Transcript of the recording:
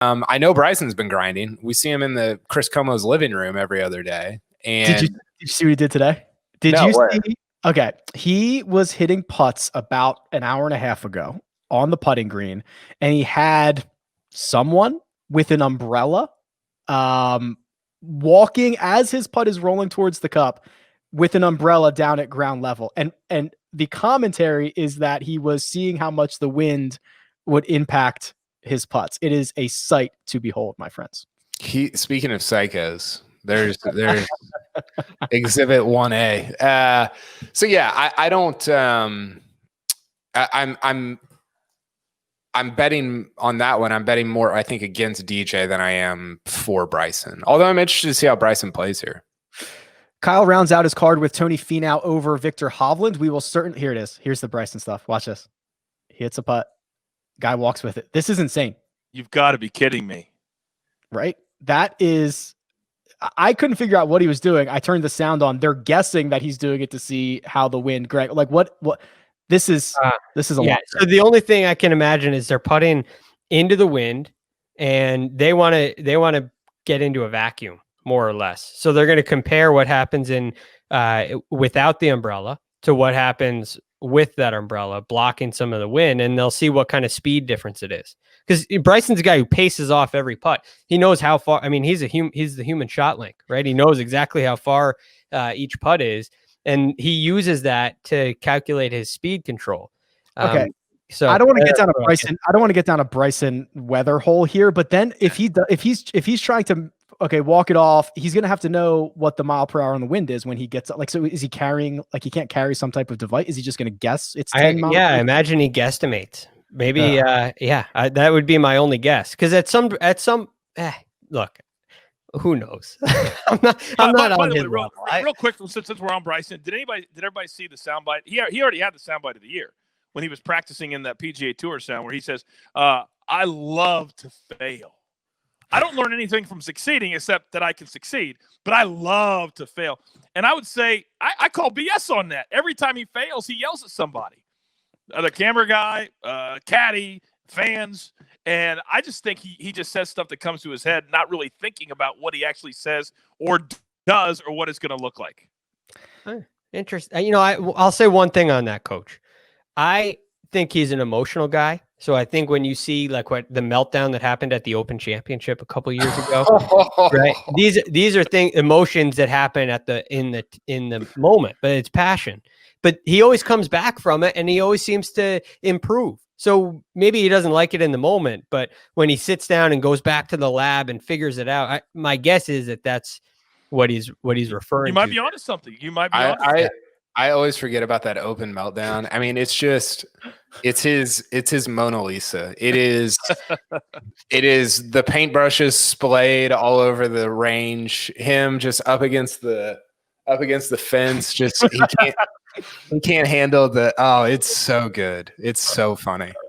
I know Bryson's been grinding. We see him in the Chris Como's living room every other day. And did you see what he did today? See? Okay, he was hitting putts about an hour and a half ago on the putting green, and he had someone with an umbrella walking as his putt is rolling towards the cup with an umbrella down at ground level. And the commentary is that he was seeing how much the wind would impact his putts. It is a sight to behold, my friends. Speaking of psychos, there's Exhibit 1A. So yeah, I don't. I'm betting on that one. I'm betting more, I think, against DJ than I am for Bryson. Although I'm interested to see how Bryson plays here. Kyle rounds out his card with Tony Finau over Victor Hovland. We will certainly. Here it is. Here's the Bryson stuff. Watch this. He hits a putt. Guy walks with it. This is insane. You've got to be kidding me. Right? That is. I couldn't figure out what he was doing. I turned the sound on. They're guessing that he's doing it to see how the wind. Greg, like what? This is a lot. So the only thing I can imagine is they're putting into the wind, and they want to get into a vacuum, more or less. So they're going to compare what happens in without the umbrella to what happens with that umbrella blocking some of the wind, and they'll see what kind of speed difference it is. Because Bryson's a guy who paces off every putt. He knows how far. I mean, he's the human shot link, right? He knows exactly how far each putt is, and he uses that to calculate his speed control. Okay. So I don't want to get down a Bryson. I don't want to get down a Bryson weather hole here. But then if he's trying to walk it off, he's gonna have to know what the mile per hour on the wind is when he gets like. So is he carrying like he can't carry some type of device? Is he just gonna guess it's 10 miles? Yeah, I imagine he guesstimates. Maybe that would be my only guess. Because at some look, who knows? I'm not on his level. Real quick, since we're on Bryson, did everybody see the soundbite? He already had the soundbite of the year when he was practicing in that PGA Tour sound where he says, "I love to fail. I don't learn anything from succeeding except that I can succeed, but I love to fail." And I would say I call BS on that. Every time he fails, he yells at somebody, the camera guy, caddy, fans. And I just think he just says stuff that comes to his head, not really thinking about what he actually says or does or what it's going to look like. Interesting. I'll say one thing on that, Coach. I think he's an emotional guy. So I think when you see like what the meltdown that happened at the Open Championship a couple years ago, right? These are emotions that happen in the moment, but it's passion. But he always comes back from it, and he always seems to improve. So maybe he doesn't like it in the moment, but when he sits down and goes back to the lab and figures it out, my guess is that that's what he's referring to. You might be onto something. You might be. I always forget about that Open meltdown. I mean, it's his Mona Lisa. It is the paintbrushes splayed all over the range. Him just up against the fence. Just he can't handle the. Oh, it's so good. It's so funny.